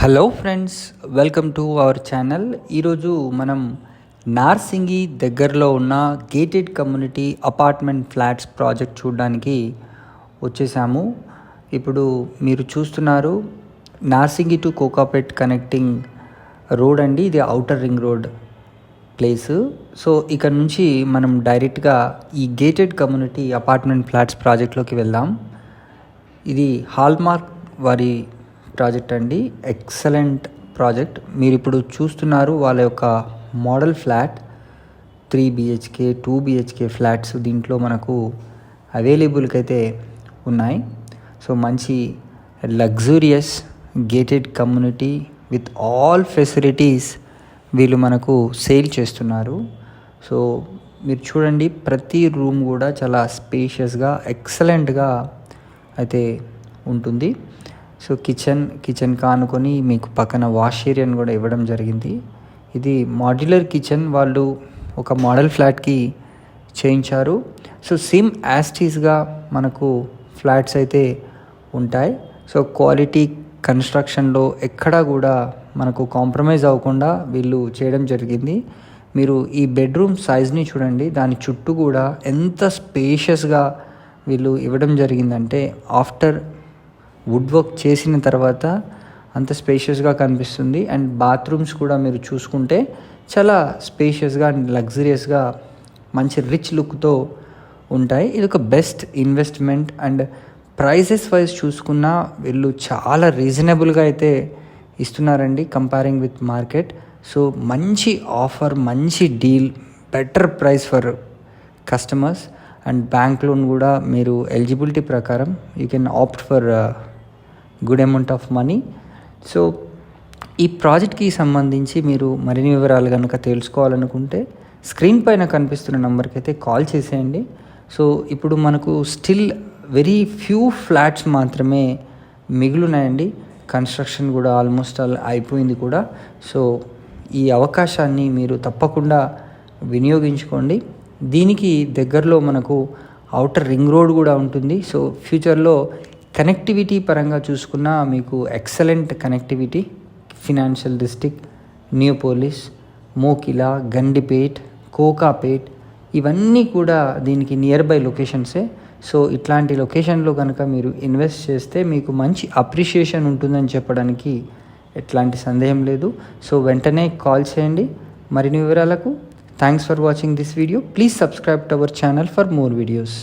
Hello friends, welcome to our channel. ఈరోజు మనం నార్సింగి దగ్గరలో ఉన్న gated community apartment flats project చూడడానికి వచ్చేసాము. ఇప్పుడు మీరు చూస్తున్నారు Narsingi to Kokapet connecting road అండి. ఇది outer ring road place. So ఇక్కడ నుంచి మనం డైరెక్ట్గా ఈ గేటెడ్ కమ్యూనిటీ అపార్ట్మెంట్ ఫ్లాట్స్ ప్రాజెక్ట్లోకి వెళ్దాం. ఇది హాల్మార్క్ వారి ప్రాజెక్ట్ అండి. Excellent project. మీరు ఇప్పుడు చూస్తున్నారు వాళ్ళ యొక్క model flat. 3 BHK 2 BHK flats దీంట్లో మనకు అవైలబుల్కి అయితే ఉన్నాయి. సో మంచి luxurious gated community with all facilities వీళ్ళు మనకు సేల్ చేస్తున్నారు. సో మీరు చూడండి, ప్రతి రూమ్ కూడా చాలా స్పేషియస్గా ఎక్సలెంట్గా అయితే ఉంటుంది. సో కిచెన్ కానుకొని మీకు పక్కన వాష్ ఏరియాని కూడా ఇవ్వడం జరిగింది. ఇది మాడ్యులర్ కిచెన్ వాళ్ళు ఒక మోడల్ ఫ్లాట్కి చేయించారు. సో సేమ్ యాస్టీస్గా మనకు ఫ్లాట్స్ అయితే ఉంటాయి. సో క్వాలిటీ కన్స్ట్రక్షన్లో ఎక్కడా కూడా మనకు కాంప్రమైజ్ అవ్వకుండా వీళ్ళు చేయడం జరిగింది. మీరు ఈ బెడ్రూమ్ సైజ్ని చూడండి, దాని చుట్టూ కూడా ఎంత స్పేషియస్గా వీళ్ళు ఇవ్వడం జరిగిందంటే ఆఫ్టర్ వుడ్ వర్క్ చేసిన తర్వాత అంత స్పేషియస్గా కనిపిస్తుంది. అండ్ బాత్రూమ్స్ కూడా మీరు చూసుకుంటే చాలా స్పేషియస్గా అండ్ లగ్జరియస్గా మంచి రిచ్ లుక్తో ఉంటాయి. ఇది ఒక best investment. And prices wise చూసుకున్నా వీళ్ళు చాలా రీజనబుల్గా అయితే ఇస్తున్నారండి కంపేరింగ్ విత్ మార్కెట్. సో మంచి ఆఫర్, మంచి deal, better price for customers. And bank loan కూడా మీరు ఎలిజిబిలిటీ ప్రకారం you can opt for good amount of money. So ఈ ప్రాజెక్ట్కి సంబంధించి మీరు మరిన్ని వివరాలు కనుక తెలుసుకోవాలనుకుంటే స్క్రీన్ పైన కనిపిస్తున్న నెంబర్కి అయితే కాల్ చేసేయండి. సో ఇప్పుడు మనకు స్టిల్ వెరీ ఫ్యూ ఫ్లాట్స్ మాత్రమే మిగులున్నాయండి. కన్స్ట్రక్షన్ కూడా ఆల్మోస్ట్ అయిపోయింది కూడా. సో ఈ అవకాశాన్ని మీరు తప్పకుండా వినియోగించుకోండి. దీనికి దగ్గరలో మనకు ఔటర్ రింగ్ రోడ్ కూడా ఉంటుంది. సో ఫ్యూచర్లో కనెక్టివిటీ పరంగా చూసుకున్నా మీకు excellent connectivity. Financial district, Neopolis, Mokila, Gandipet, Kokapet ఇవన్నీ కూడా దీనికి నియర్ బై లొకేషన్సే. సో ఇట్లాంటి లొకేషన్లో కనుక మీరు ఇన్వెస్ట్ చేస్తే మీకు మంచి అప్రిషియేషన్ ఉంటుందని చెప్పడానికి ఎట్లాంటి సందేహం లేదు. సో వెంటనే కాల్ చేయండి మరిన్ని వివరాలకు. Thanks for watching this video. Please subscribe to our channel for more videos.